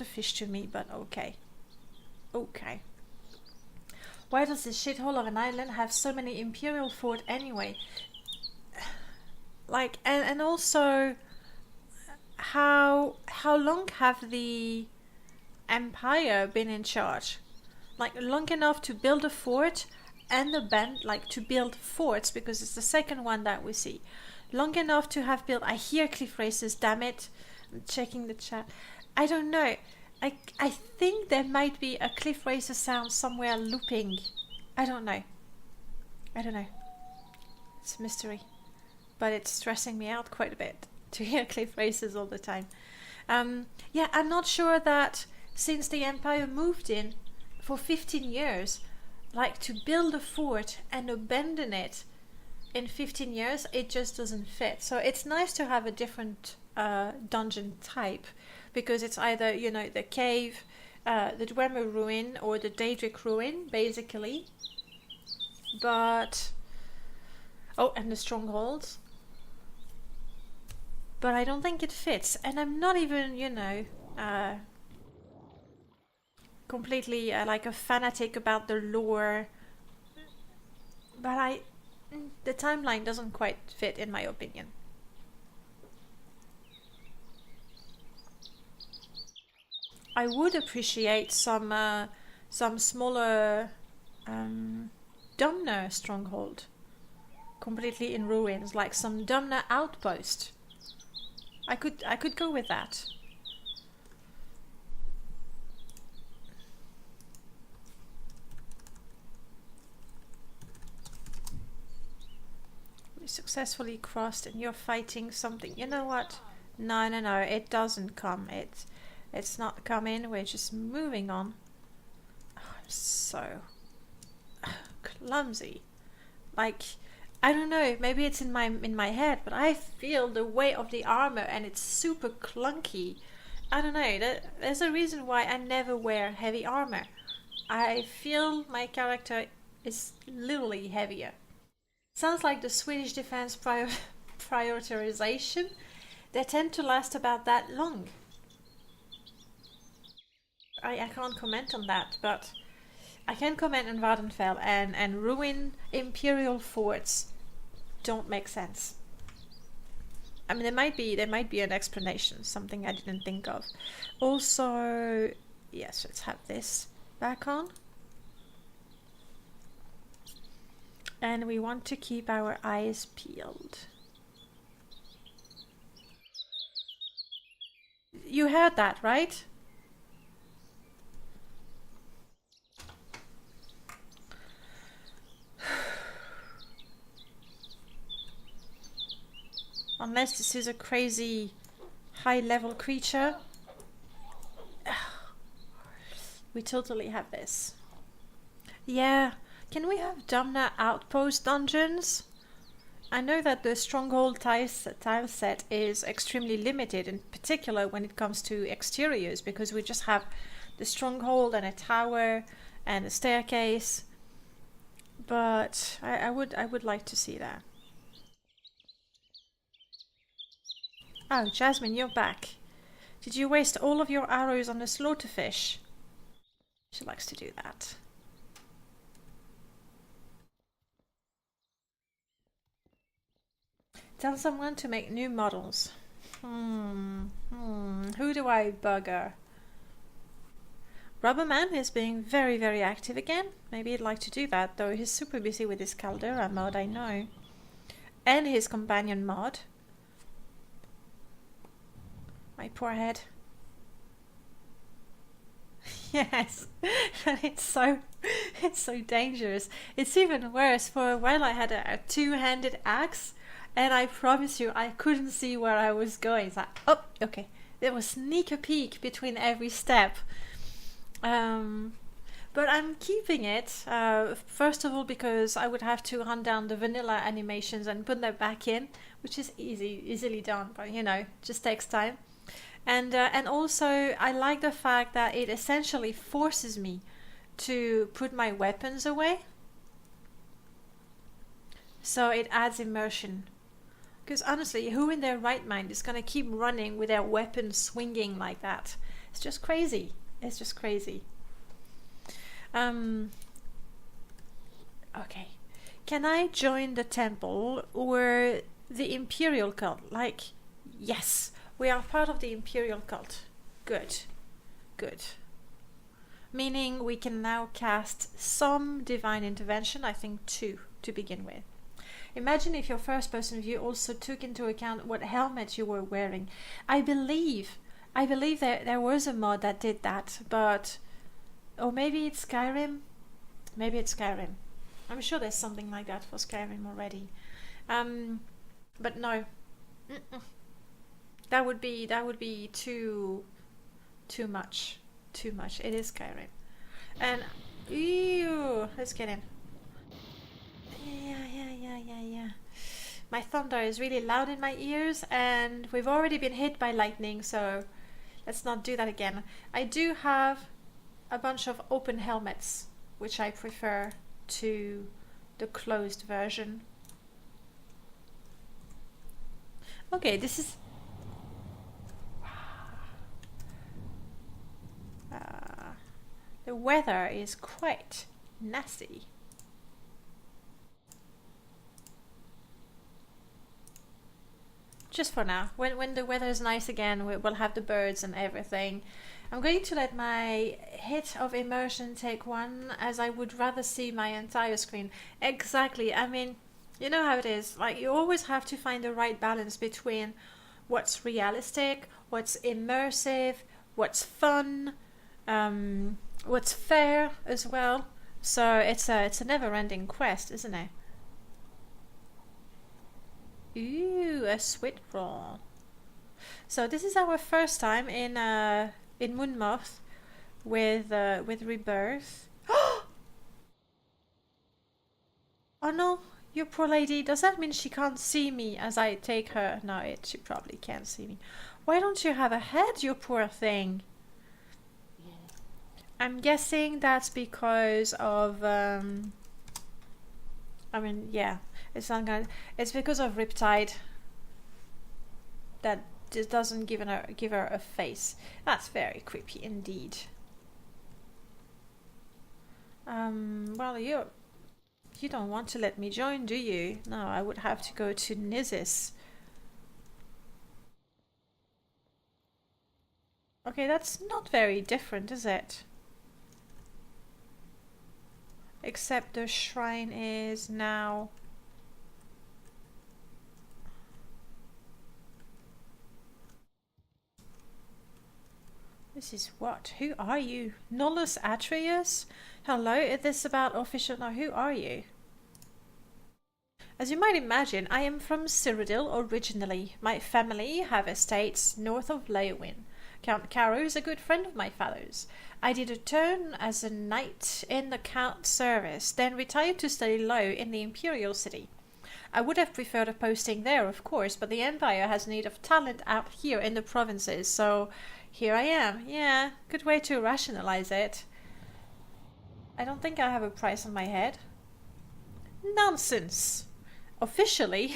fish to me, but okay. Okay. Why does this shithole of an island have so many imperial fort anyway? Like, and also, how long have the Empire been in charge? Like, long enough to build a fort and a band, like to build forts, because it's the second one that we see. Long enough to have built. I hear cliff races, damn it. I'm checking the chat. I don't know. I think there might be a cliff racer sound somewhere looping. I don't know. It's a mystery. But it's stressing me out quite a bit to hear cliff races all the time. Yeah, I'm not sure that since the Empire moved in for 15 years, like to build a fort and abandon it in 15 years, it just doesn't fit. So it's nice to have a different dungeon type, because it's either, you know, the cave, the Dwemer ruin, or the Daedric ruin, basically. But oh, and the strongholds. But I don't think it fits, and I'm not even, you know, completely like a fanatic about the lore. But the timeline doesn't quite fit, in my opinion. I would appreciate some smaller Dwemer stronghold, completely in ruins, like some Dwemer outpost. I could go with that. We successfully crossed, and you're fighting something. You know what? No, it doesn't come. It's not coming. We're just moving on. Oh, I'm so clumsy. Like, I don't know, maybe it's in my head, but I feel the weight of the armor and it's super clunky. I don't know, there's a reason why I never wear heavy armor. I feel my character is literally heavier. Sounds like the Swedish defense prioritization. They tend to last about that long. I can't comment on that, but I can comment on Vardenfell, and ruin imperial forts don't make sense. I mean, there might be an explanation, something I didn't think of. Also, yes, let's have this back on. And we want to keep our eyes peeled. You heard that, right? Unless this is a crazy high-level creature. We totally have this. Yeah, can we have Dwemer outpost dungeons? I know that the stronghold tile set is extremely limited, in particular when it comes to exteriors, because we just have the stronghold and a tower and a staircase. But I would like to see that. Oh, Jasmine, you're back. Did you waste all of your arrows on the slaughterfish? She likes to do that. Tell someone to make new models. Who do I bugger? Rubberman is being very, very active again. Maybe he'd like to do that, though he's super busy with his Caldera mod, I know. And his companion mod. My poor head. Yes, it's so dangerous. It's even worse. For a while I had a two-handed axe, and I promise you I couldn't see where I was going. It's like, oh, okay. There was sneak a peek between every step. But I'm keeping it, first of all because I would have to hunt down the vanilla animations and put them back in, which is easily done, but you know, just takes time. And also I like the fact that it essentially forces me to put my weapons away. So it adds immersion. Because honestly, who in their right mind is going to keep running with their weapon swinging like that? It's just crazy. It's just crazy. Okay. Can I join the temple or the imperial cult? Like, yes, we are part of the imperial cult. Good. Good. Meaning we can now cast some divine intervention, I think 2 to begin with. Imagine if your first person view also took into account what helmet you were wearing. I believe there was a mod that did that, but... Or maybe it's Skyrim? Maybe it's Skyrim. I'm sure there's something like that for Skyrim already. But no. That would be too much. Too much. It is Skyrim. And... Ew! Let's get in. Yeah. My thunder is really loud in my ears, and we've already been hit by lightning, so let's not do that again. I do have a bunch of open helmets, which I prefer to the closed version. Okay, this is... the weather is quite nasty. Just for now. When the weather is nice again, we'll have the birds and everything. I'm going to let my hit of immersion take 1, as I would rather see my entire screen. Exactly. I mean, you know how it is. Like, you always have to find the right balance between what's realistic, what's immersive, what's fun, what's fair as well. So it's a never-ending quest, isn't it? Ooh, a sweat roll. So this is our first time in Moonmoth with Rebirth. Oh no, you poor lady. Does that mean she can't see me as I take her? No, she probably can't see me. Why don't you have a head, you poor thing? I'm guessing that's because of I mean, yeah. It's because of Riptide that just doesn't give her a face. That's very creepy indeed. Well, you don't want to let me join, do you? No, I would have to go to Nizis. Okay, that's not very different, is it? Except the shrine is now... This is what? Who are you? Nolus Atreus? Hello, is this about official... No, who are you? As you might imagine, I am from Cyrodiil originally. My family have estates north of Leowin. Count Caro is a good friend of my father's. I did a turn as a knight in the Count's service, then retired to study law in the Imperial City. I would have preferred a posting there, of course, but the Empire has need of talent out here in the provinces, so here I am. Yeah, good way to rationalize it. I don't think I have a price on my head. Nonsense! Officially,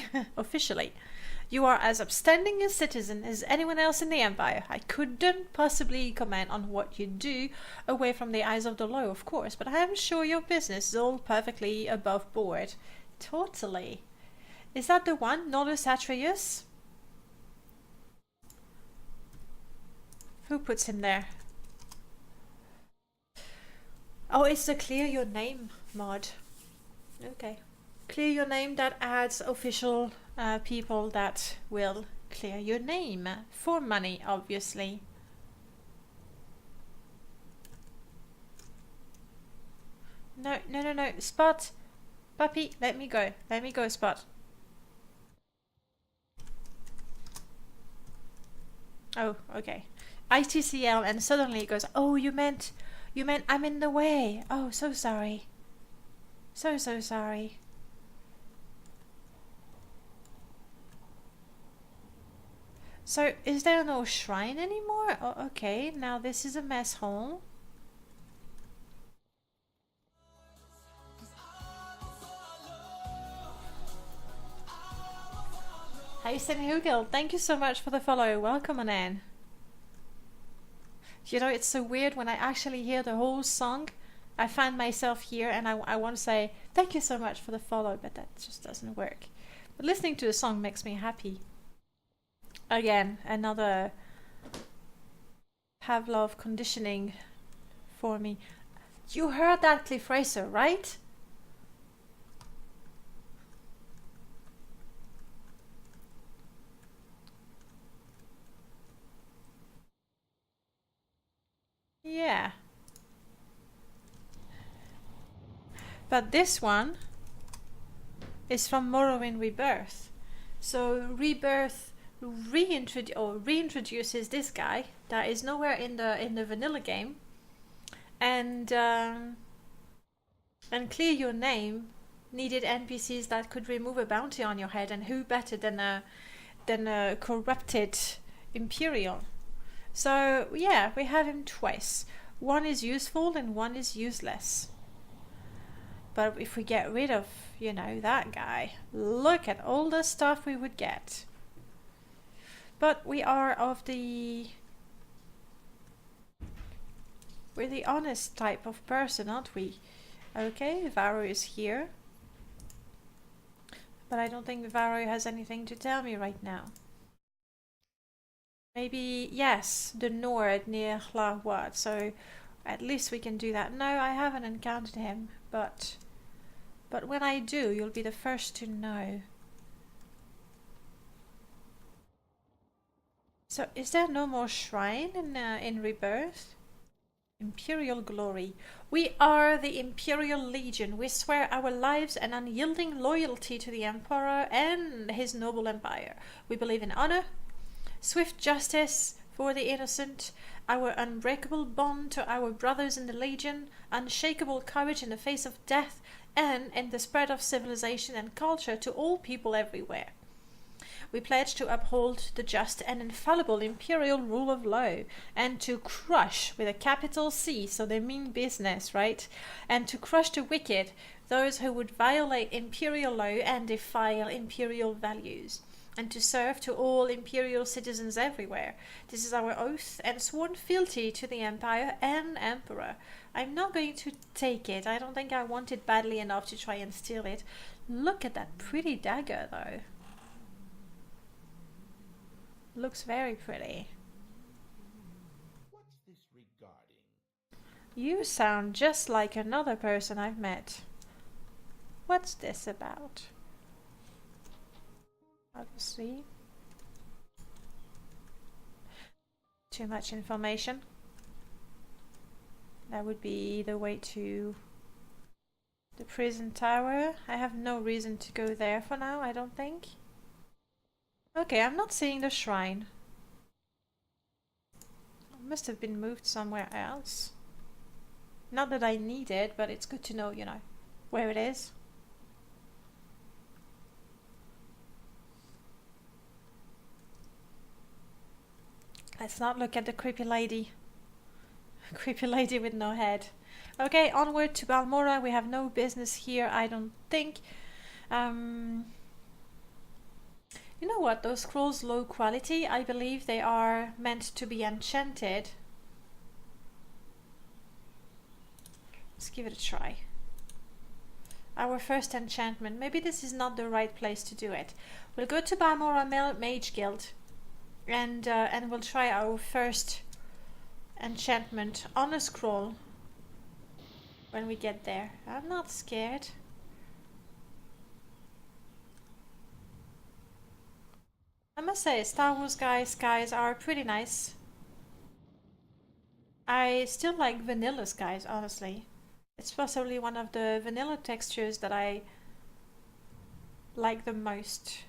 you are as upstanding a citizen as anyone else in the Empire. I couldn't possibly comment on what you do away from the eyes of the law, of course, but I am sure your business is all perfectly above board. Totally. Is that the one, Nolus Atreus? Who puts him there? Oh, it's the clear your name mod. Okay. Clear your name, that adds official people that will clear your name. For money, obviously. No. Spot. Puppy, let me go. Let me go, Spot. Oh, okay. ITCL, and suddenly it goes, oh, you meant I'm in the way. Oh, so sorry. So sorry. So, is there no shrine anymore? Oh, okay, now this is a mess hall. Hugel, thank you so much for the follow. Welcome on in. You know, it's so weird when I actually hear the whole song. I find myself here and I want to say thank you so much for the follow, but that just doesn't work. But listening to the song makes me happy. Again, another Pavlov conditioning for me. You heard that, Cliff Racer, right? Yeah. But this one is from Morrowind Rebirth. So Rebirth reintroduces this guy that is nowhere in the vanilla game, and Clear Your Name needed NPCs that could remove a bounty on your head, and who better than a corrupted Imperial? So yeah, we have him twice. One is useful and one is useless. But if we get rid of, you know, that guy, look at all the stuff we would get. But we're the honest type of person, aren't we? Okay, Varro is here. But I don't think Varro has anything to tell me right now. Maybe, yes, the Nord near Hlahwad, so at least we can do that. No, I haven't encountered him, but when I do, you'll be the first to know. So, is there no more shrine in Rebirth? Imperial glory. We are the Imperial Legion. We swear our lives and unyielding loyalty to the Emperor and his noble empire. We believe in honor, swift justice for the innocent, our unbreakable bond to our brothers in the Legion, unshakable courage in the face of death, and in the spread of civilization and culture to all people everywhere. We pledge to uphold the just and infallible imperial rule of law, and to crush, with a capital C, so they mean business, right? And to crush the wicked, those who would violate imperial law and defile imperial values, and to serve to all imperial citizens everywhere. This is our oath and sworn fealty to the Empire and Emperor. I'm not going to take it. I don't think I want it badly enough to try and steal it. Look at that pretty dagger, though. Looks very pretty. What's this regarding? You sound just like another person I've met. What's this about? Obviously. Too much information. That would be the way to the prison tower. I have no reason to go there for now, I don't think. Okay, I'm not seeing the shrine. It must have been moved somewhere else. Not that I need it, but it's good to know, you know, where it is. Let's not look at the creepy lady. Creepy lady with no head. Okay, onward to Balmora. We have no business here, I don't think. You know what? Those scrolls low quality. I believe they are meant to be enchanted. Let's give it a try. Our first enchantment. Maybe this is not the right place to do it. We'll go to Balmora Mage Guild. And we'll try our first enchantment on a scroll when we get there. I'm not scared. I must say, Star Wars skies are pretty nice. I still like vanilla skies, honestly. It's possibly one of the vanilla textures that I like the most.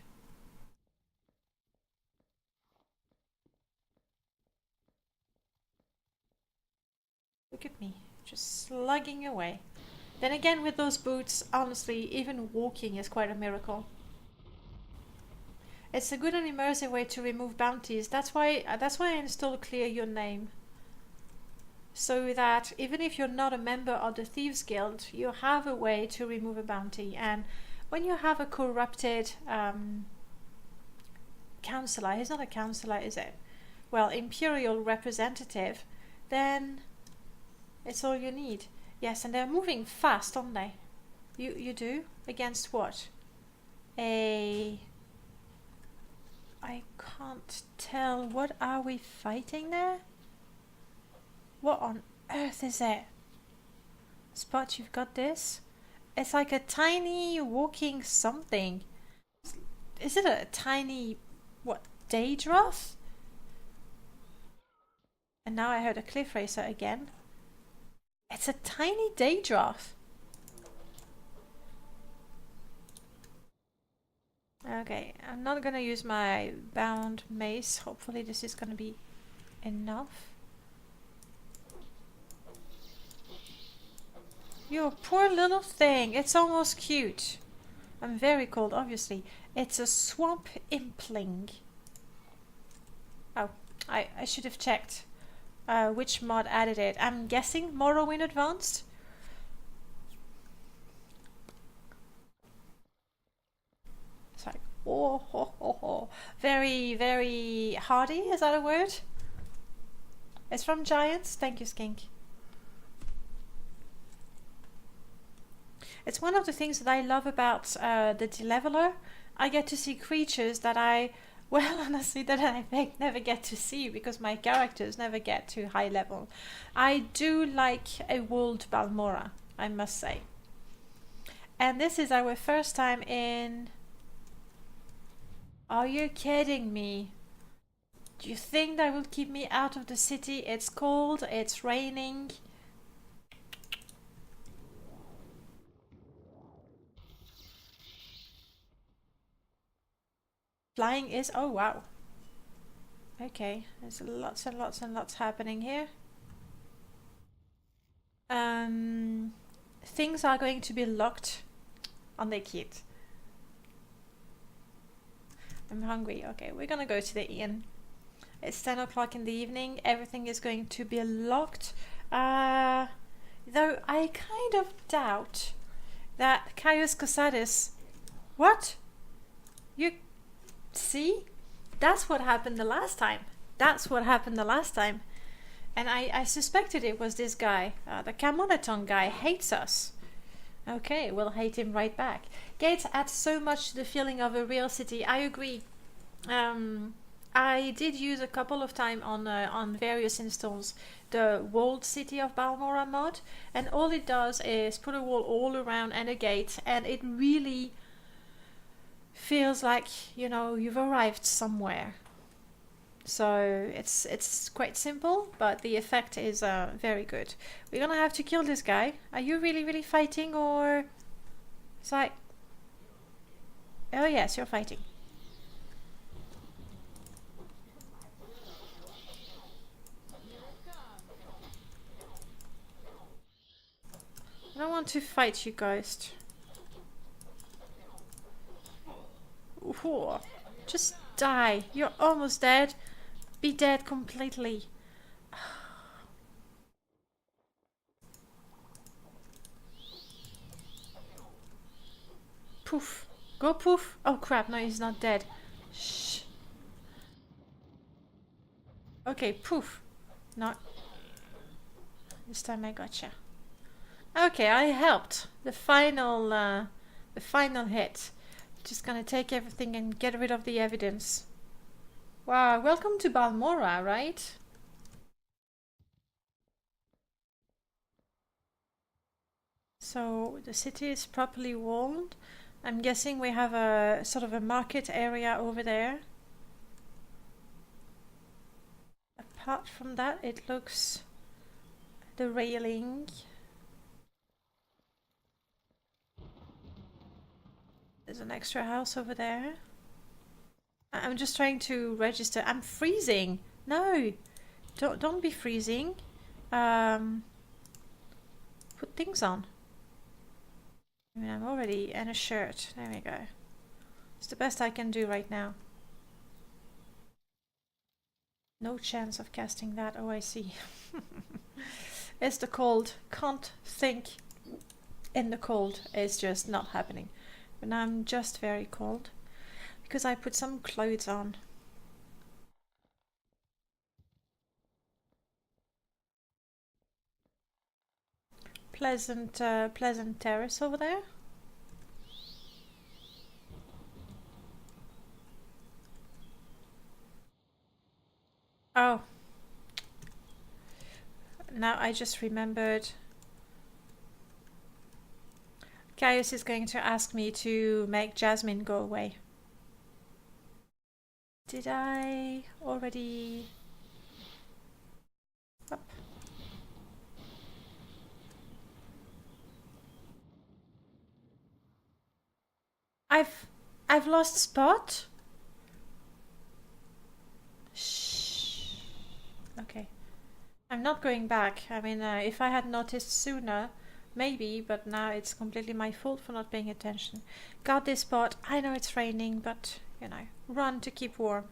Look at me, just slugging away. Then again, with those boots, honestly, even walking is quite a miracle. It's a good and immersive way to remove bounties. That's why I installed Clear Your Name. So that even if you're not a member of the Thieves Guild, you have a way to remove a bounty. And when you have a corrupted councillor. He's not a councillor, is it? Well, imperial representative. Then it's all you need. Yes, and they're moving fast, aren't they? You do? Against what? I can't tell. What are we fighting there? What on earth is it? Spot, you've got this? It's like a tiny walking something. Is it a tiny, what, Daedroth? And now I heard a cliff racer again. It's a tiny Daedroth. Okay, I'm not gonna use my bound mace. Hopefully this is gonna be enough. You poor little thing. It's almost cute. I'm very cold, obviously. It's a swamp impling. Oh, I should have checked which mod added it. I'm guessing Morrowind Advanced. It's like, oh. Very, very hardy. Is that a word? It's from Giants. Thank you, Skink. It's one of the things that I love about the Deleveller. I get to see creatures that honestly, that I never get to see because my characters never get to high level. I do like a walled Balmora, I must say. And this is our first time in... Are you kidding me? Do you think that will keep me out of the city? It's cold, it's raining. Flying is... Oh, wow. Okay, there's lots and lots and lots happening here. Things are going to be locked on the kit. I'm hungry. Okay, we're gonna go to the inn. It's 10 o'clock in the evening. Everything is going to be locked. Though I kind of doubt that Caius Cosadis... What? You... See? That's what happened the last time. That's what happened the last time. And I suspected it was this guy. The Camoneton guy hates us. Okay, we'll hate him right back. Gates adds so much to the feeling of a real city. I agree. I did use a couple of times on various installs the walled city of Balmora mod. And all it does is put a wall all around and a gate. And it really... feels like, you know, you've arrived somewhere. So it's quite simple, but the effect is very good. We're gonna have to kill this guy. Are you really fighting, or it's like... Oh yes, you're fighting. I don't want to fight you, Ghost. Ooh, just die. You're almost dead. Be dead completely. Poof. Go poof. Oh crap, no, he's not dead. Shh. Okay, poof. Not. This time I gotcha. Okay, I helped. The final hit. Just gonna take everything and get rid of the evidence. Wow, welcome to Balmora, right? So the city is properly walled. I'm guessing we have a sort of a market area over there. Apart from that, it looks the railing. There's an extra house over there. I'm just trying to register. I'm freezing. No, don't be freezing. Put things on. I mean, I'm already in a shirt. There we go. It's the best I can do right now. No chance of casting that. Oh, I see. It's the cold. Can't think in the cold. It's just not happening. But now I'm just very cold because I put some clothes on. pleasant terrace over there. Oh, now I just remembered. Caius is going to ask me to make Jasmine go away. Did I already... Up. I've lost Spot. Shh. Okay. I'm not going back. I mean, if I had noticed sooner, maybe, but now it's completely my fault for not paying attention. Got this Spot. I know it's raining, but, you know, run to keep warm.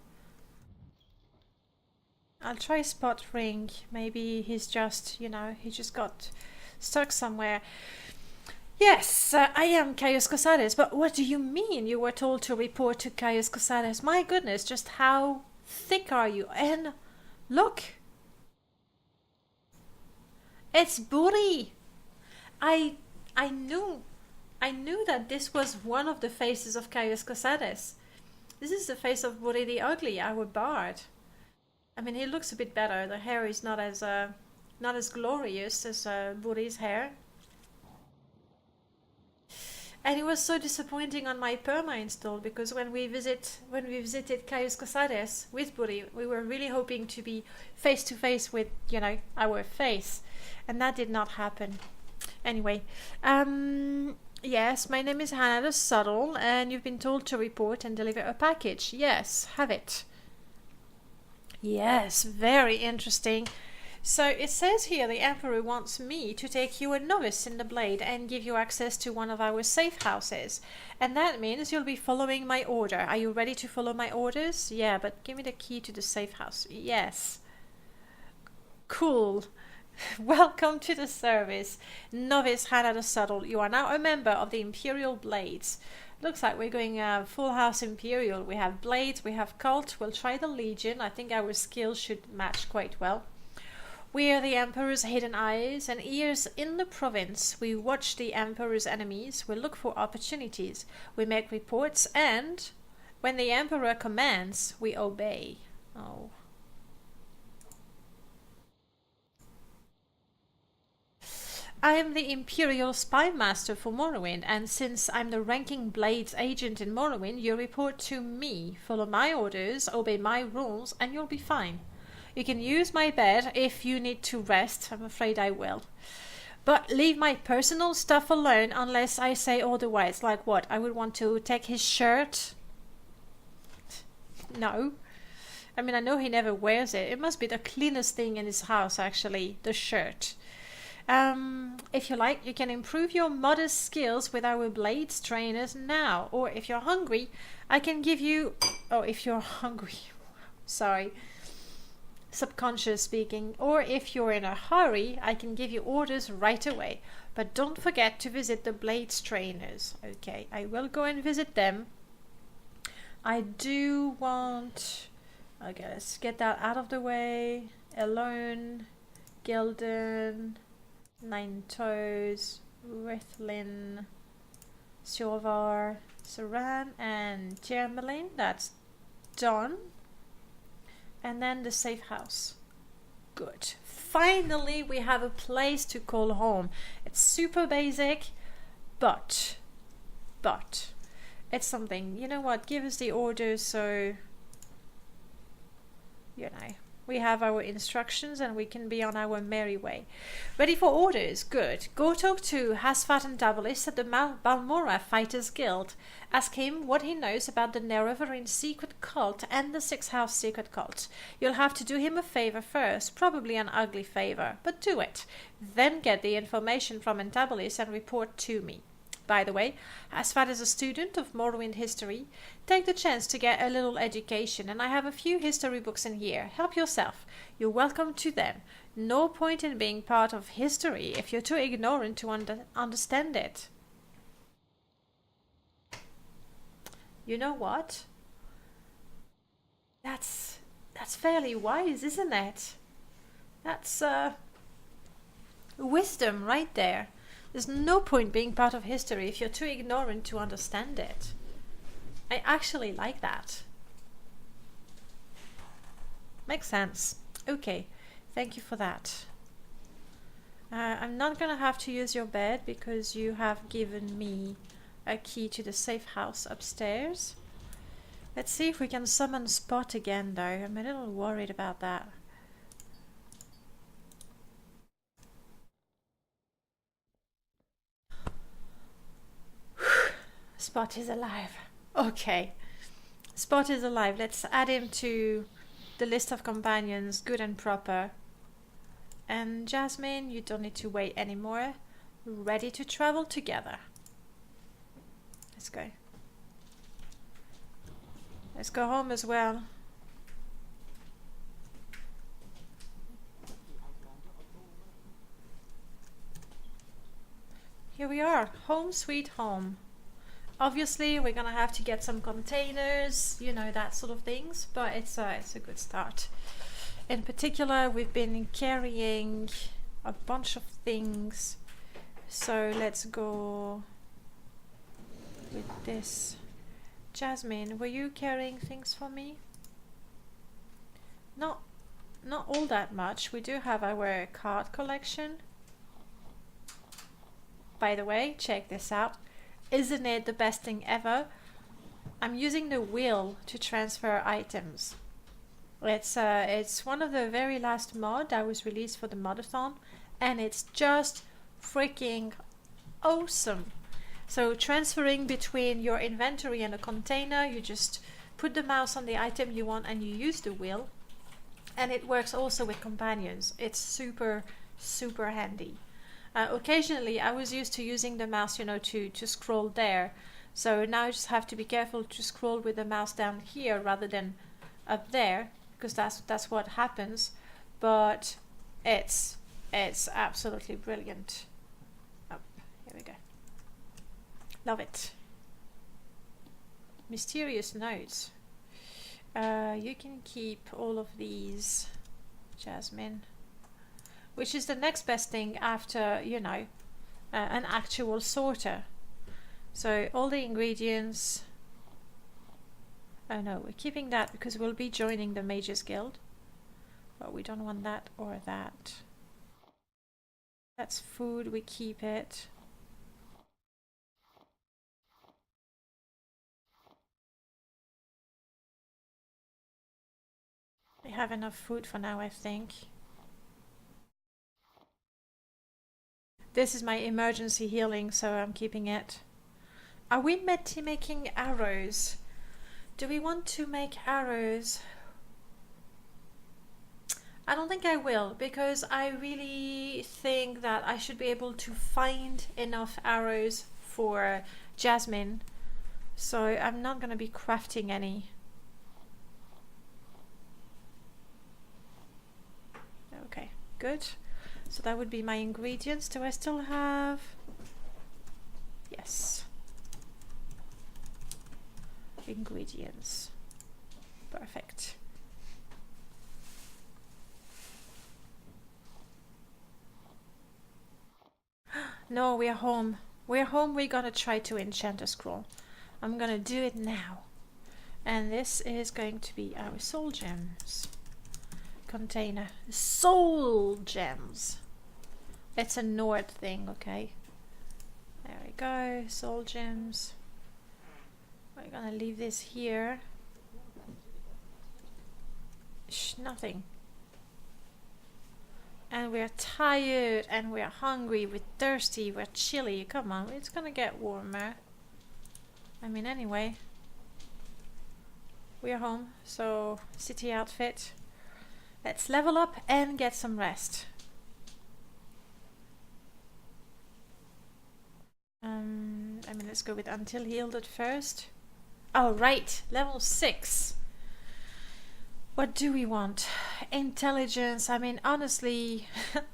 I'll try Spot ring. Maybe he's just, you know, he just got stuck somewhere. Yes, I am Caius Cosades, but what do you mean you were told to report to Caius Cosades? My goodness, just how thick are you? And look, it's Buri. I knew that this was one of the faces of Caius Cosades. This is the face of Buri the Ugly, our bard. I mean, he looks a bit better. The hair is not as glorious as Buri's hair. And it was so disappointing on my perma install, because when we visited Caius Cosades with Buri, we were really hoping to be face to face with, you know, our face, and that did not happen. Anyway, yes, my name is Hannah the Subtle, and you've been told to report and deliver a package. Yes, have it. Yes, very interesting. So it says here the Emperor wants me to take you a novice in the blade and give you access to one of our safe houses. And that means you'll be following my order. Are you ready to follow my orders? Yeah, but give me the key to the safe house. Yes. Cool. Welcome to the service. Novice Hannah the Subtle. You are now a member of the Imperial Blades. Looks like we're going full house Imperial. We have Blades, we have Cult. We'll try the Legion. I think our skills should match quite well. We are the Emperor's hidden eyes and ears in the province. We watch the Emperor's enemies. We look for opportunities. We make reports, and when the Emperor commands, we obey. Oh. I am the Imperial Spy Master for Morrowind, and since I'm the ranking Blades agent in Morrowind, you report to me. Follow my orders, obey my rules, and you'll be fine. You can use my bed if you need to rest. I'm afraid I will. But leave my personal stuff alone unless I say otherwise. Like what? I would want to take his shirt? No. I mean, I know he never wears it. It must be the cleanest thing in his house, actually. The shirt. If you like, you can improve your modest skills with our Blades trainers now. Or if you're hungry, I can give you... Oh, if you're hungry. Sorry. Subconscious speaking. Or if you're in a hurry, I can give you orders right away. But don't forget to visit the Blades trainers. Okay, I will go and visit them. I do want... Okay, let's get that out of the way. Alone, Gildan, Nine Toes, Rithlin, Siovar, Saran, and Jermelin. That's done. And then the safe house. Good. Finally, we have a place to call home. It's super basic, but it's something. You know what? Give us the orders so, you know, we have our instructions and we can be on our merry way. Ready for orders? Good. Go talk to Hasfat and Dabalis at the Balmora Fighters Guild. Ask him what he knows about the Nerevarine secret cult and the Six House secret cult. You'll have to do him a favor first, probably an ugly favor, but do it. Then get the information from Antabalis and report to me. By the way, Hasfat is a student of Morrowind history. Take the chance to get a little education, and I have a few history books in here. Help yourself. You're welcome to them. No point in being part of history if you're too ignorant to understand it. You know what? That's fairly wise, isn't it? That's wisdom right there. There's no point being part of history if you're too ignorant to understand it. I actually like that. Makes sense. Okay, thank you for that. I'm not gonna have to use your bed because you have given me a key to the safe house upstairs. Let's see if we can summon Spot again though. I'm a little worried about that. Spot is alive. Okay. Spot is alive. Let's add him to the list of companions, good and proper. And Jasmine, you don't need to wait anymore. Ready to travel together. Let's go. Let's go home as well. Here we are, home sweet home. Obviously we're gonna have to get some containers, you know, that sort of things, but it's a good start. In particular, we've been carrying a bunch of things, so let's go with this. Jasmine, were you carrying things for me? Not all that much. We do have our card collection. By the way, check this out. Isn't it the best thing ever? I'm using the wheel to transfer items. It's one of the very last mod that was released for the modathon, and it's just freaking awesome. So transferring between your inventory and a container, you just put the mouse on the item you want and you use the wheel, and it works also with companions. It's super handy. Occasionally I was used to using the mouse, you know, to scroll there, so now I just have to be careful to scroll with the mouse down here rather than up there, because that's what happens. But it's absolutely brilliant. Oh, here we go. Love it. Mysterious notes. You can keep all of these, Jasmine. Which is the next best thing after, you know, an actual sorter. So all the ingredients. Oh no, we're keeping that because we'll be joining the Mages Guild. But we don't want that or that. That's food, we keep it. We have enough food for now, I think. This is my emergency healing, so I'm keeping it. Are we making arrows? Do we want to make arrows? I don't think I will, because I really think that I should be able to find enough arrows for Jasmine. So I'm not going to be crafting any. Okay, good. So that would be my ingredients. Do I still have? Yes. Ingredients. Perfect. No, we are home. We're home. We're gonna try to enchant a scroll. I'm gonna do it now. And this is going to be our soul gems container. Soul gems. It's a Nord thing, okay? There we go. Soul gems. We're gonna leave this here. Shh, nothing. And we're tired and we're hungry, we're thirsty, we're chilly. Come on, it's gonna get warmer. I mean, anyway. We're home, so city outfit. Let's level up and get some rest. I mean, let's go with until healed at first. Oh, right, level 6. What do we want? Intelligence. I mean, honestly,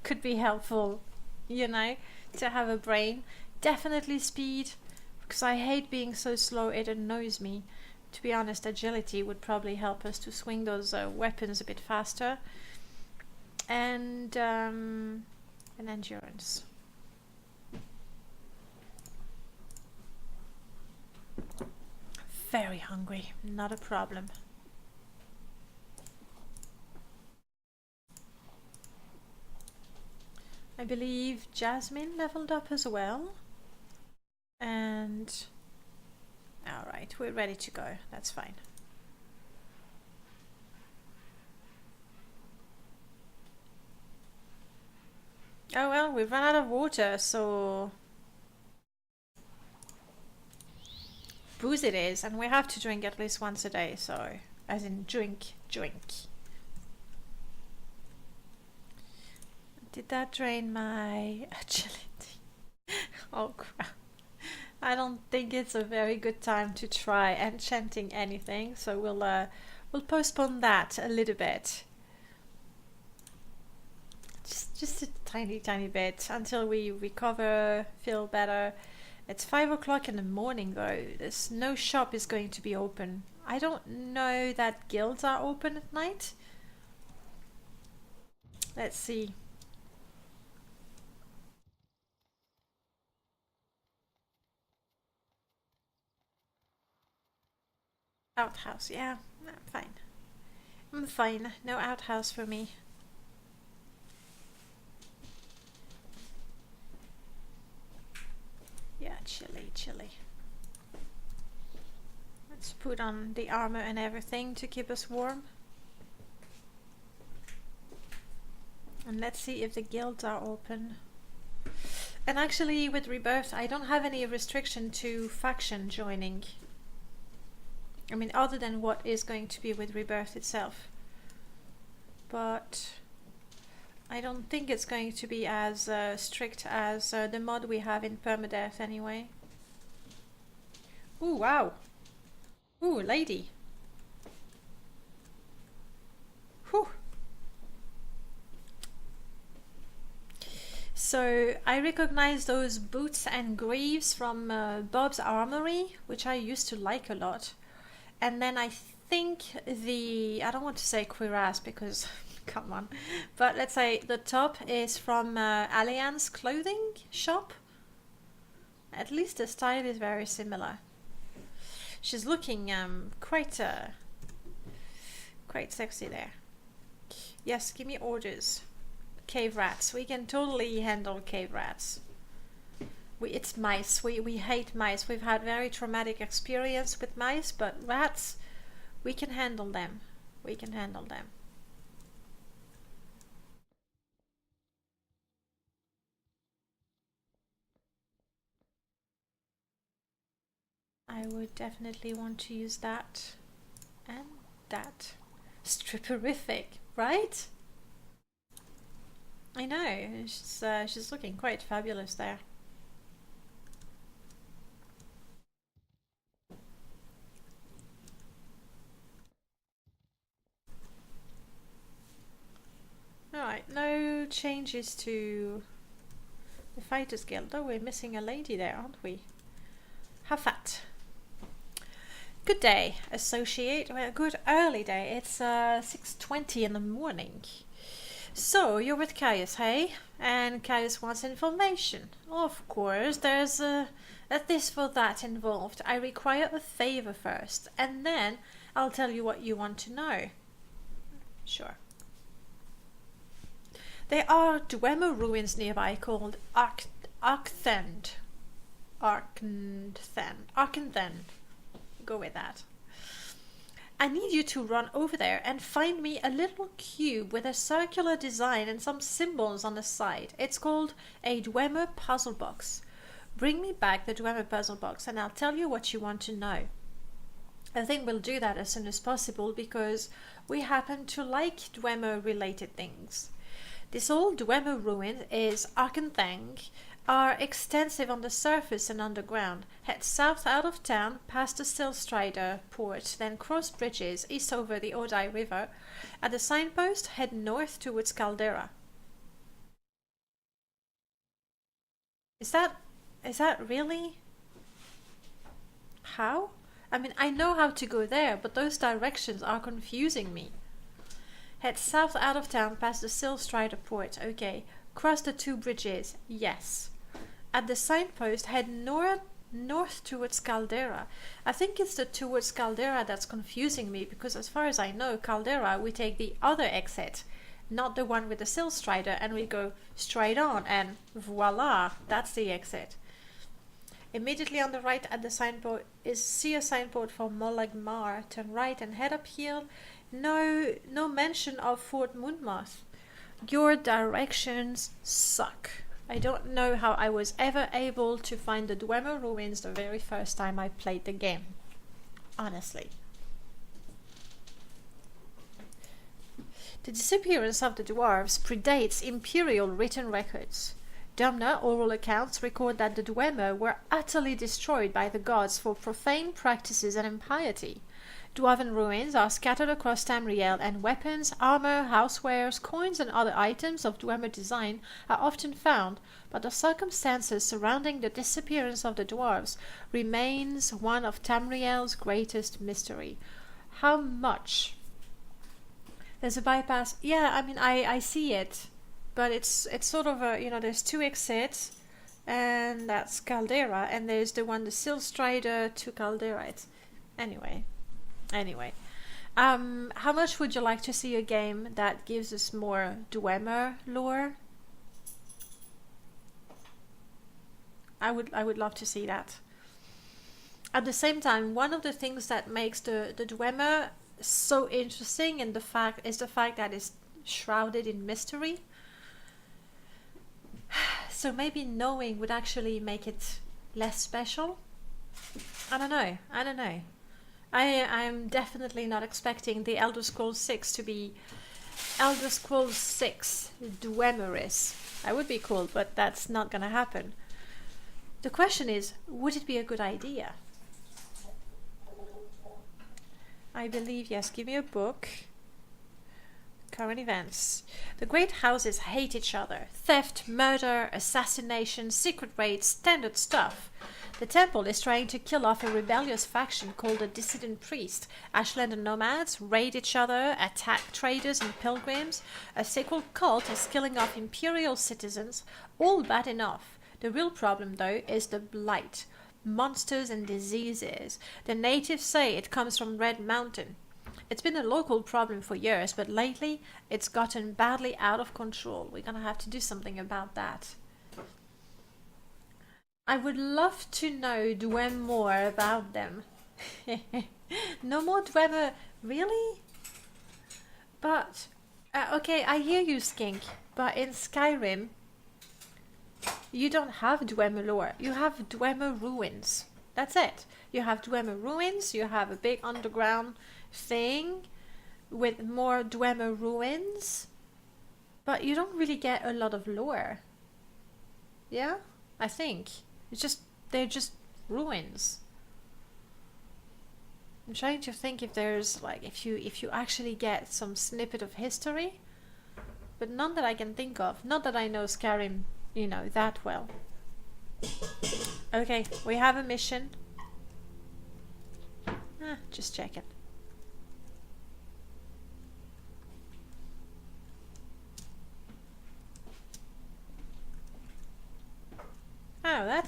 could be helpful, you know, to have a brain. Definitely speed, because I hate being so slow, it annoys me. To be honest, agility would probably help us to swing those weapons a bit faster. And endurance. very hungry. Not a problem. I believe Jasmine leveled up as well. And alright, we're ready to go. That's fine. Oh well, we've run out of water, so booze it is, and we have to drink at least once a day, so as in drink. Did that drain my agility? Oh crap. I don't think it's a very good time to try enchanting anything, so we'll postpone that a little bit. Just a tiny bit until we recover, feel better. It's 5 o'clock in the morning though. There's no shop is going to be open. I don't know that guilds are open at night. Let's see. Outhouse, yeah, I'm fine. I'm fine. No outhouse for me. Yeah, chilly. Let's put on the armor and everything to keep us warm. And let's see if the guilds are open. And actually with Rebirth I don't have any restriction to faction joining. I mean, other than what is going to be with Rebirth itself. But I don't think it's going to be as strict as the mod we have in permadeath anyway. Ooh, wow. Ooh, lady. Whew. So I recognize those boots and greaves from Bob's Armory, which I used to like a lot. And then I think I don't want to say cuirass because come on, but let's say the top is from Allianz clothing shop. At least the style is very similar. She's looking quite sexy there. Yes, give me orders. Cave rats. We can totally handle cave rats. It's mice. We hate mice. We've had very traumatic experience with mice, but rats, we can handle them. We can handle them. I would definitely want to use that and that. Stripperific, right? I know. She's looking quite fabulous there. Alright, no changes to the Fighters Guild. Oh, we're missing a lady there, aren't we? How fat. Good day, associate. Well, good early day. It's 6:20 in the morning. So, you're with Caius, hey? And Caius wants information. Of course, there's a this for that involved. I require a favor first, and then I'll tell you what you want to know. Sure. There are Dwemer ruins nearby called Arkthend. Go with that. I need you to run over there and find me a little cube with a circular design and some symbols on the side. It's called a Dwemer puzzle box. Bring me back the Dwemer puzzle box and I'll tell you what you want to know. I think we'll do that as soon as possible because we happen to like Dwemer related things. This old Dwemer ruin is Arkthend, are extensive on the surface and underground. Head south out of town, past the Stillstrider port, then cross bridges east over the Odai River. At the signpost, head north towards Caldera. Is that really? How? I mean, I know how to go there, but those directions are confusing me. Head south out of town, past the Stillstrider port. Okay. Cross the two bridges. Yes. At the signpost, head north towards Caldera. I think it's the towards Caldera that's confusing me, because as far as I know, Caldera, we take the other exit, not the one with the Sill Strider, and we go straight on, and voila, that's the exit. Immediately on the right at the signboard see a signboard for Molagmar. Turn right and head up here. No mention of Fort Moonmoth. Your directions suck. I don't know how I was ever able to find the Dwemer ruins the very first time I played the game. Honestly. The disappearance of the dwarves predates imperial written records. Dwemer oral accounts record that the Dwemer were utterly destroyed by the gods for profane practices and impiety. Dwarven ruins are scattered across Tamriel, and weapons, armor, housewares, coins and other items of Dwemer design are often found, but the circumstances surrounding the disappearance of the dwarves remains one of Tamriel's greatest mystery. How much? There's a bypass. Yeah, I mean, I see it, but it's sort of a, there's two exits, and that's Caldera, and there's the one, the Sill Strider to Caldera. Anyway, how much would you like to see a game that gives us more Dwemer lore? I would love to see that. At the same time, one of the things that makes the Dwemer so interesting is the fact that it's shrouded in mystery. So maybe knowing would actually make it less special. I don't know. I'm definitely not expecting the Elder Scrolls 6 to be Elder Scrolls 6 Dwemeris. That would be cool, but that's not gonna happen. The question is, would it be a good idea? I believe, yes, give me a book. Current events. The great houses hate each other. Theft, murder, assassination, secret raids, standard stuff. The temple is trying to kill off a rebellious faction called the Dissident Priest. Ashland nomads raid each other, attack traders and pilgrims. A sacred cult is killing off imperial citizens. All bad enough. The real problem, though, is the blight. Monsters and diseases. The natives say it comes from Red Mountain. It's been a local problem for years, but lately it's gotten badly out of control. We're gonna have to do something about that. I would love to know Dwemer more about them. No more Dwemer, really? But, okay, I hear you, Skink, but in Skyrim, you don't have Dwemer lore. You have Dwemer ruins. That's it. You have Dwemer ruins, you have a big underground thing with more Dwemer ruins, but you don't really get a lot of lore. Yeah? I think. They're just ruins. I'm trying to think if there's like if you actually get some snippet of history, but none that I can think of. Not that I know Skyrim, that well. Okay, we have a mission. Just checking.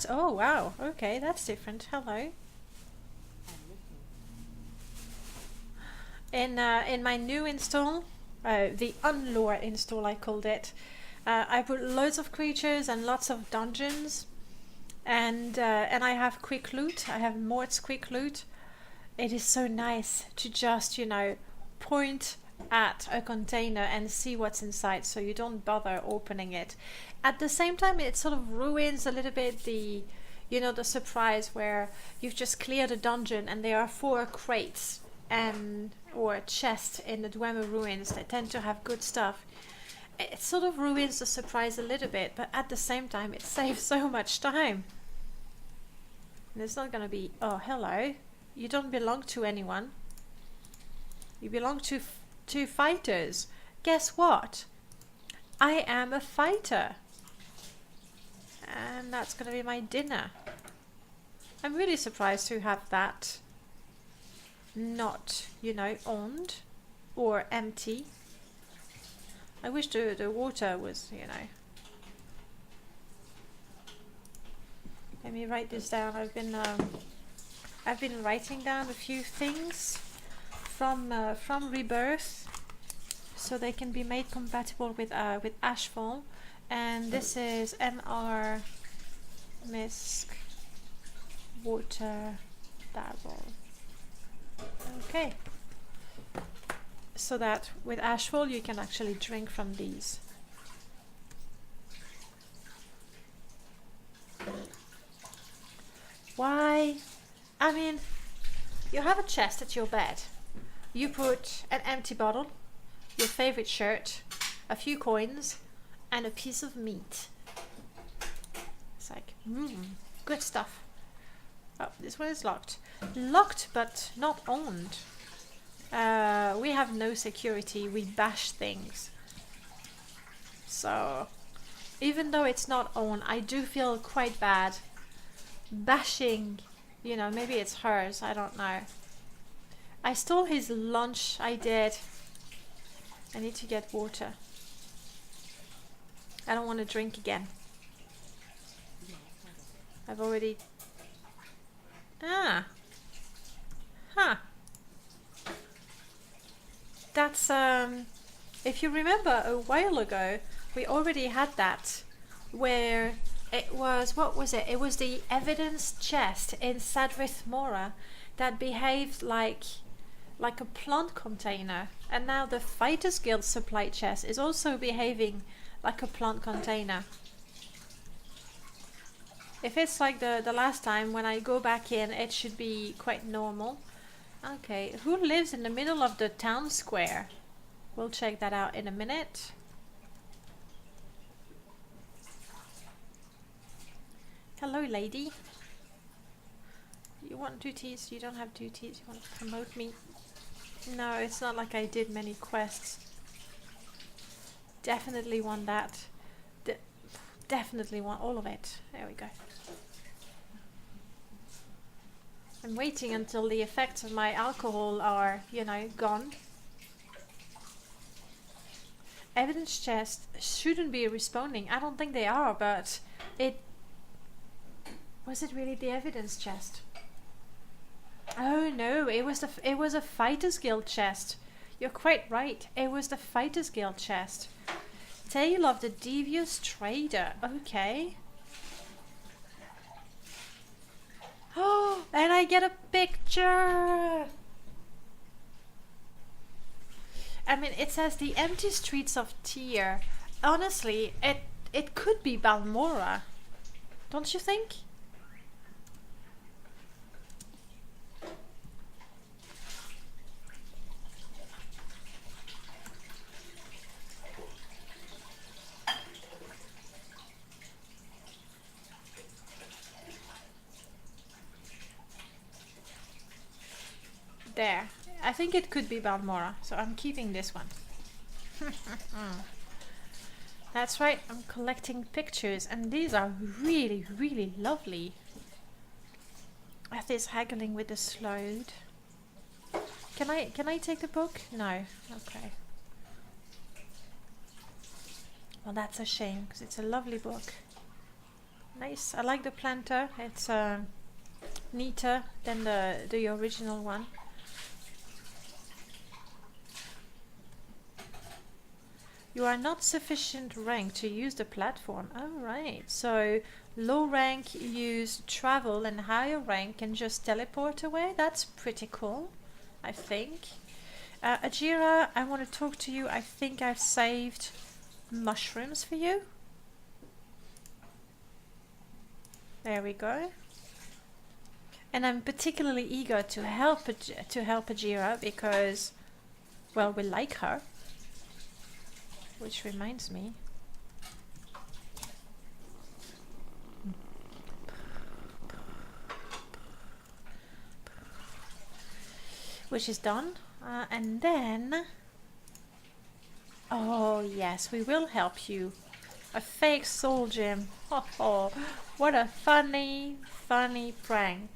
Oh wow, okay, that's different. Hello. In my new install, the Unlore install I called it, I put loads of creatures and lots of dungeons, and I have quick loot. I have Mort's quick loot. It is so nice to just point at a container and see what's inside, so you don't bother opening it. At the same time, it sort of ruins a little bit the the surprise where you've just cleared a dungeon and there are 4 crates or chests in the Dwemer ruins that tend to have good stuff. It sort of ruins the surprise a little bit, but at the same time it saves so much time. And it's not gonna be, oh hello, you don't belong to anyone, you belong to fighters. Guess what? I am a fighter. And that's gonna be my dinner. I'm really surprised to have that not, owned or empty. I wish the water was, Let me write this down. I've been writing down a few things from Rebirth, so they can be made compatible with Ashfall. And this is MR Misk Water Barrel. Okay. So that with Ashfall you can actually drink from these. Why? I mean, you have a chest at your bed. You put an empty bottle, your favorite shirt, a few coins, and a piece of meat. It's like, good stuff. Oh, this one is locked. Locked, but not owned. We have no security. We bash things. So, even though it's not owned, I do feel quite bad bashing. You know, maybe it's hers. I don't know. I stole his lunch. I did. I need to get water. I don't want to drink again. I've already... Ah. Huh. That's, if you remember a while ago, we already had that, where it was, what was it? It was the evidence chest in Sadrith Mora that behaved like a plant container, and now the Fighters Guild supply chest is also behaving like a plant container. If it's like the last time, when I go back in, it should be quite normal. Okay, who lives in the middle of the town square? We'll check that out in a minute. Hello, lady. You want duties? You don't have duties. You want to promote me? No, it's not like I did many quests. Definitely want that. Definitely want all of it. There we go. I'm waiting until the effects of my alcohol are, you know, gone. Evidence chest shouldn't be responding. I don't think they are, but it... Was it really the evidence chest? Oh no, it was a Fighters Guild chest. You're quite right. It was the Fighters Guild chest. Tale of the Devious Trader. Okay. Oh, and I get a picture. I mean, it says the empty streets of Tyr. Honestly, it could be Balmora. Don't you think? There. I think it could be Balmora, so I'm keeping this one. That's right, I'm collecting pictures, and these are really, really lovely. This haggling with the slode. Can I take the book? No. Okay. Well, that's a shame, because it's a lovely book. Nice. I like the planter. It's neater than the original one. You are not sufficient rank to use the platform. Alright, so low rank use travel and higher rank can just teleport away. That's pretty cool, I think. Ajira, I want to talk to you. I think I've saved mushrooms for you. There we go. And I'm particularly eager to help Ajira because, well, we like her. Which reminds me. Which is done. And then... Oh, yes, we will help you. A fake soul gem. Oh, what a funny, funny prank.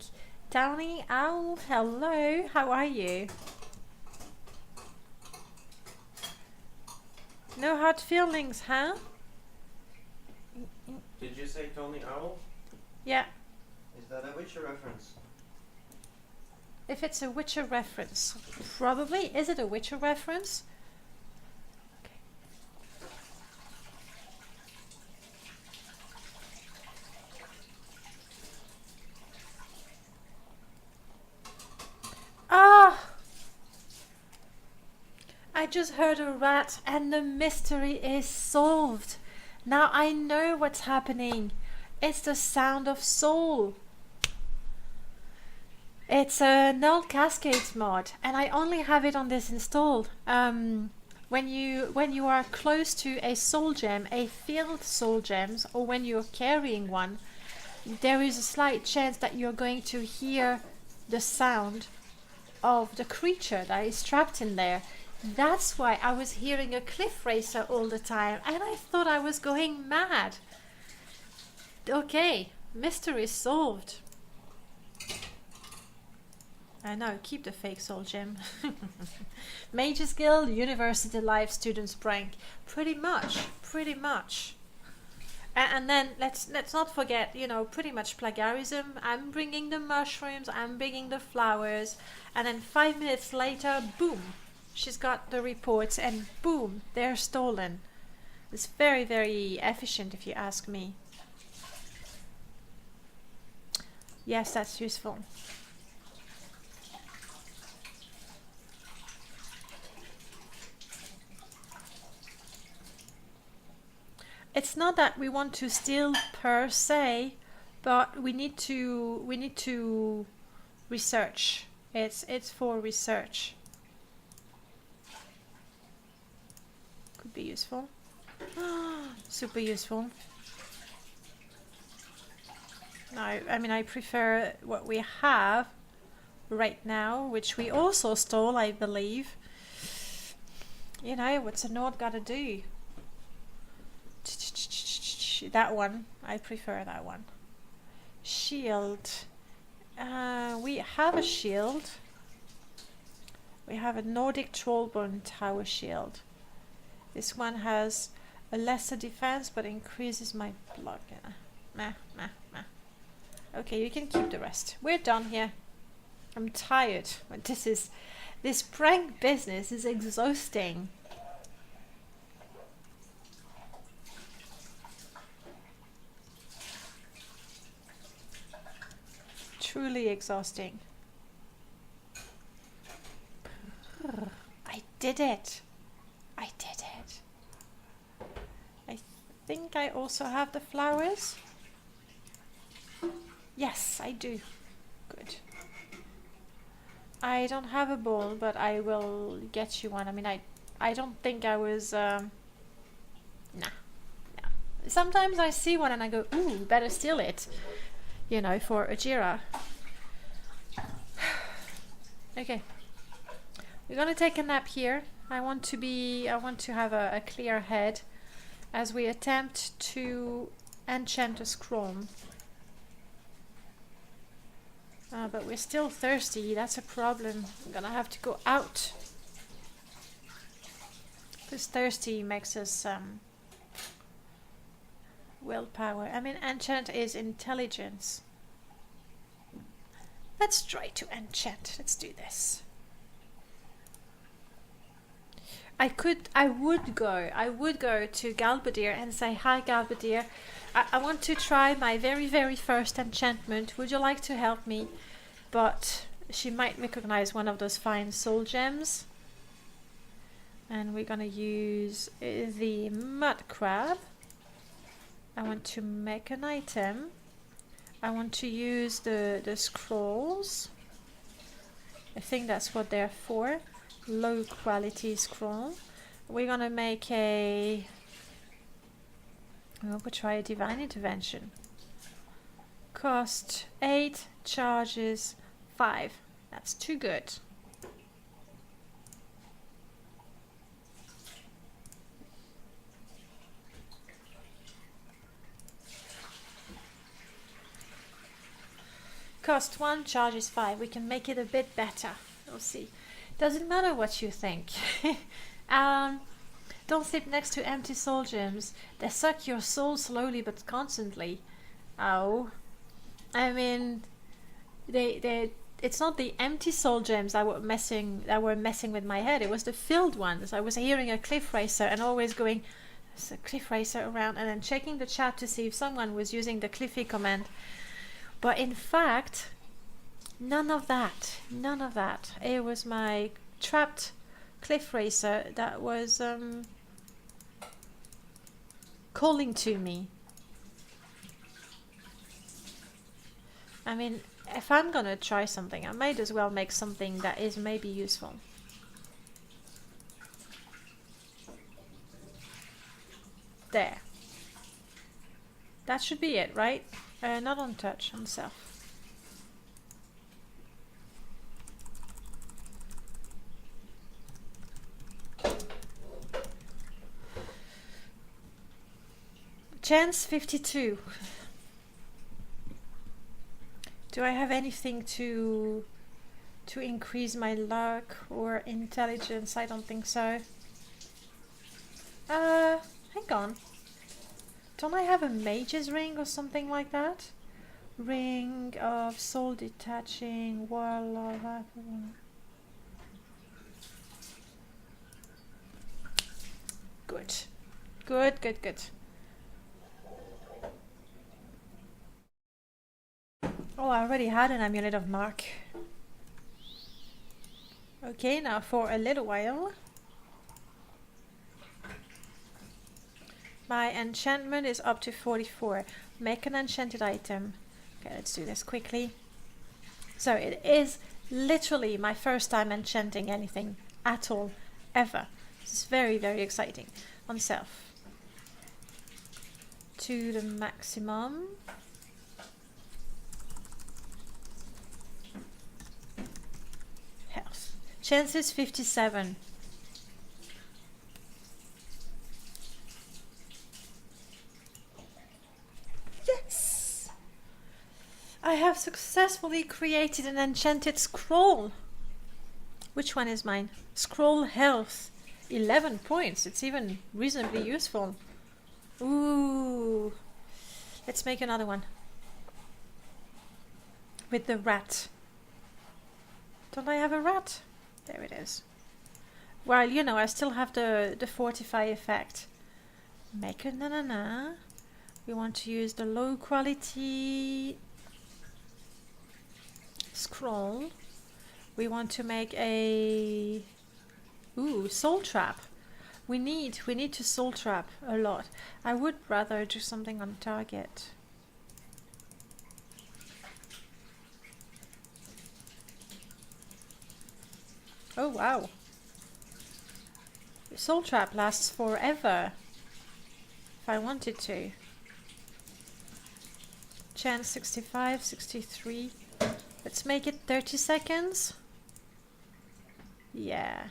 Downy Owl, hello. How are you? No hard feelings, huh? Did you say Tony Owl? Yeah. that a Witcher reference? If it's a Witcher reference, probably. Is it a Witcher reference? Okay. Ah! I just heard a rat and the mystery is solved. Now I know what's happening. It's the sound of soul. It's a null cascades mod, and I only have it on this installed. When you are close to a soul gem, a field soul gems, or when you're carrying one, there is a slight chance that you're going to hear the sound of the creature that is trapped in there. That's why I was hearing a cliff racer all the time, and I thought I was going mad. Okay, mystery solved. I know, keep the fake soul gem. Mages Guild, University Life Students Prank. Pretty much. And then let's not forget, you know, pretty much plagiarism. I'm bringing the mushrooms, I'm bringing the flowers, and then 5 minutes later, boom, she's got the reports, and boom, they're stolen. It's very, very efficient if you ask me. Yes, that's useful. It's not that we want to steal per se, but we need to research. It's for research. Could be useful. Super useful. No, I mean, I prefer what we have right now, which we also stole, I believe. You know, what's a node gotta do? That one, I prefer that one. Shield. We have a shield. We have a Nordic Trollbone Tower shield. This one has a lesser defense but increases my block. Meh. Okay, you can keep the rest. We're done here. I'm tired. But this prank business is exhausting. Truly exhausting. I did it. I think I also have the flowers. Yes, I do. Good. I don't have a bowl, but I will get you one. I mean, I don't think I was... Nah. Sometimes I see one and I go, ooh, better steal it. You know, for Ajira. Okay. We're gonna take a nap here. I want to have a clear head as we attempt to enchant a scroll. But we're still thirsty. That's a problem. I'm gonna have to go out. This thirsty makes us willpower. I mean, enchant is intelligence. Let's try to enchant. Let's do this. I would go to Galbadir and say, hi Galbadir, I want to try my very, very first enchantment. Would you like to help me? But she might recognize one of those fine soul gems. And we're gonna use the mud crab. I want to make an item. I want to use the scrolls. I think that's what they're for. Low quality scroll. We're gonna make we'll try a divine intervention. Cost 8, charges 5. That's too good. Cost 1, charges 5. We can make it a bit better. We'll see. Doesn't matter what you think. Don't sleep next to empty soul gems. They suck your soul slowly but constantly. Oh. I mean, it's not the empty soul gems that were messing with my head. It was the filled ones. I was hearing a cliff racer and always going, there's a cliff racer around, and then checking the chat to see if someone was using the cliffy command. But in fact, none of that. None of that. It was my trapped cliff racer that was calling to me. I mean, if I'm gonna try something, I might as well make something that is maybe useful. There. That should be it, right? Not on touch, on self. Chance 52. Do I have anything to increase my luck or intelligence? I don't think so. Hang on. Don't I have a mage's ring or something like that? Ring of soul detaching, wall of... Good. Good, good, good. Oh, I already had an amulet of mark. Okay, now for a little while. My enchantment is up to 44. Make an enchanted item. Okay, let's do this quickly. So it is literally my first time enchanting anything at all, ever. This is very, very exciting. On self. To the maximum. Health. Chances 57. Yes! I have successfully created an enchanted scroll. Which one is mine? Scroll health. 11 points. It's even reasonably useful. Ooh. Let's make another one. With the rat. Don't I have a rat? There it is. Well, you know, I still have the fortify effect. Make a na-na-na. We want to use the low quality scroll. We want to make a soul trap. We need to soul trap a lot. I would rather do something on target. Oh wow. The soul trap lasts forever. If I wanted to. Chance 65, 63. Let's make it 30 seconds. Yeah.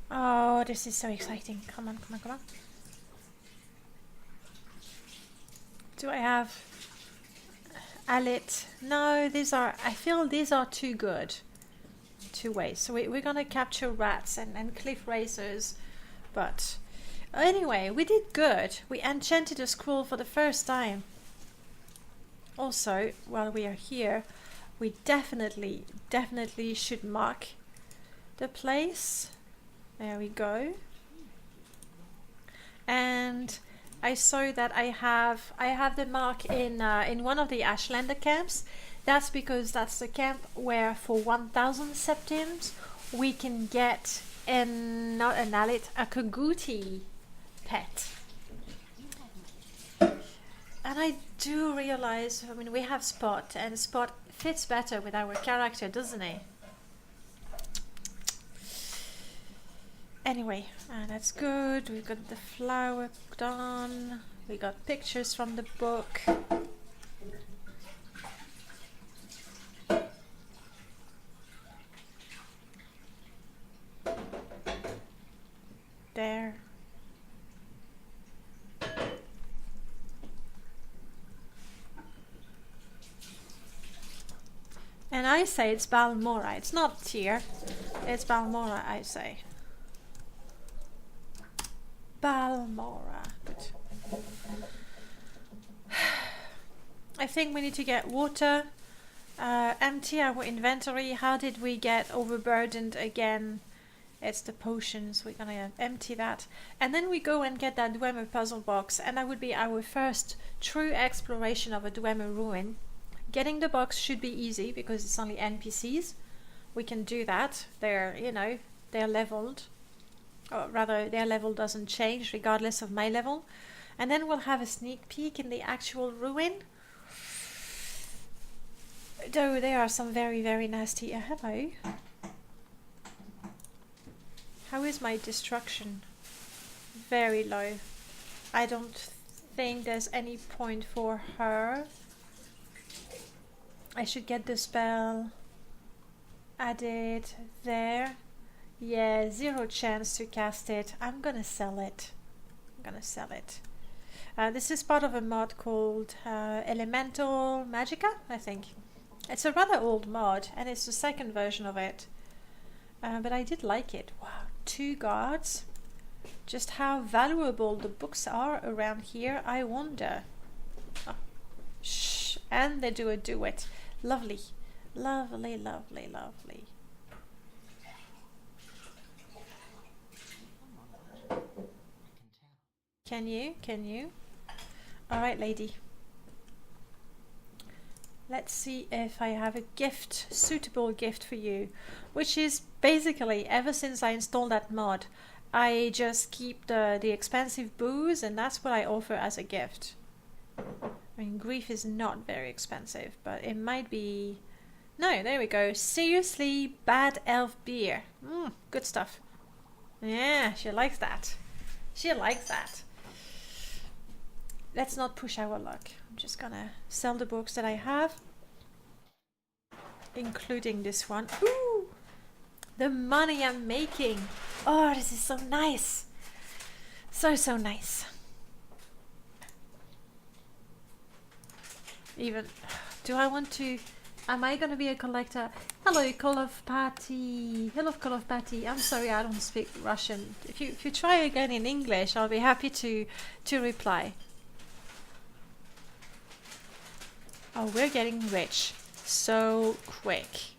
Oh, this is so exciting. Come on, come on, come on. Do I have Alit? No, these are, I feel these are too good to waste. So we're gonna capture rats and cliff racers. But anyway, we did good. We enchanted a scroll for the first time. Also, while we are here, we definitely should mark the place. There we go. And I saw that I have the mark in one of the Ashlander camps. That's because that's the camp where for 1,000 septims we can get not an alit, a Kaguti pet. And I do realize, I mean, we have Spot, and Spot fits better with our character, doesn't he? Anyway, that's good. We've got the flower done. We got pictures from the book. There. And I say it's Balmora. It's not Tyr. It's Balmora, I say. Balmora. Good. I think we need to get water, empty our inventory. How did we get overburdened again? It's the potions. We're gonna empty that. And then we go and get that Dwemer puzzle box. And that would be our first true exploration of a Dwemer ruin. Getting the box should be easy because it's only NPCs. We can do that. They're, you know, they're leveled. Or rather, their level doesn't change regardless of my level. And then we'll have a sneak peek in the actual ruin. Though there are some very, very nasty... hello. How is my destruction? Very low. I don't think there's any point for her. I should get the spell added there. Yeah, 0 chance to cast it. I'm gonna sell it. This is part of a mod called Elemental Magica, I think. It's a rather old mod, and it's the second version of it. But I did like it. Wow, 2 guards. Just how valuable the books are around here, I wonder. Oh. Shh, and they do a duet. Lovely. Lovely, lovely, lovely. Can you? Can you? Alright, lady. Let's see if I have a gift, suitable gift for you. Which is basically, ever since I installed that mod, I just keep the expensive booze, and that's what I offer as a gift. I mean, grief is not very expensive, but it might be... No, there we go. Seriously bad elf beer. Good stuff. Yeah, she likes that. She likes that. Let's not push our luck. I'm just gonna sell the books that I have, including this one. Ooh! The money I'm making. Oh, this is so nice. So nice. Even, do I want to... Am I gonna be a collector? Hello, Call of Patty. Hello, Call of Patty. I'm sorry, I don't speak Russian. If you try again in English, I'll be happy to reply. Oh, we're getting rich so quick.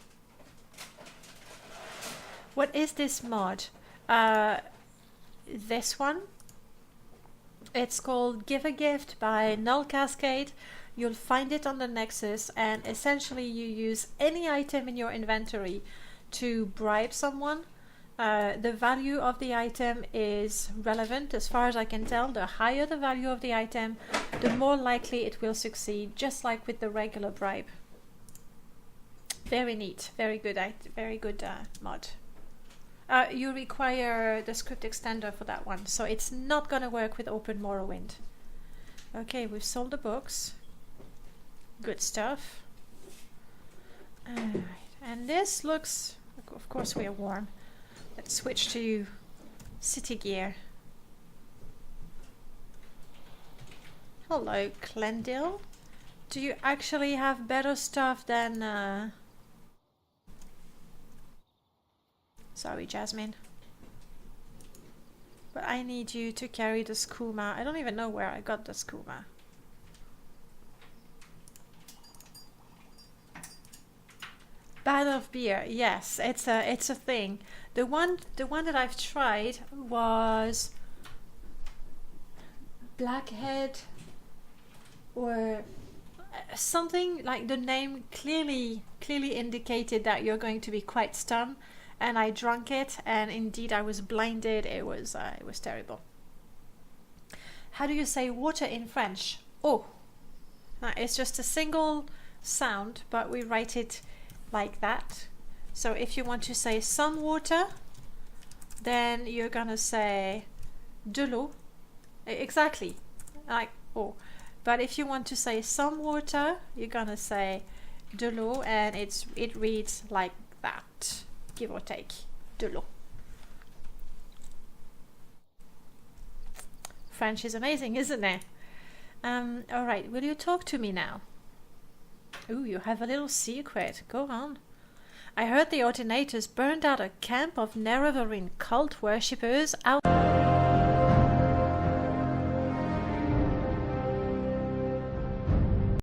What is this mod? This one. It's called Give a Gift by Null Cascade. You'll find it on the Nexus, and essentially you use any item in your inventory to bribe someone. The value of the item is relevant as far as I can tell. The higher the value of the item, the more likely it will succeed, just like with the regular bribe. Very neat, very good mod. You require the script extender for that one, so it's not gonna work with Open Morrowind. Okay, we've sold the books. Good stuff. Alright, and this looks, of course we are warm. Let's switch to city gear. Hello, Clendil. Do you actually have better stuff than... Sorry, Jasmine. But I need you to carry the skooma. I don't even know where I got the skooma. Bad of beer, yes, it's a thing. The one that I've tried was Blackhead or something like the name clearly indicated that you're going to be quite stunned, and I drank it, and indeed I was blinded. It was terrible. How do you say water in French? Oh, it's just a single sound, but we write it like that. So if you want to say some water, then you're gonna say de l'eau. Exactly, like oh. But if you want to say some water, you're gonna say de l'eau, and it reads like that, give or take, de l'eau. French is amazing, isn't it? All right, will you talk to me now? Ooh, you have a little secret. Go on. I heard the Ordinators burned out a camp of Nerevarine cult worshippers out...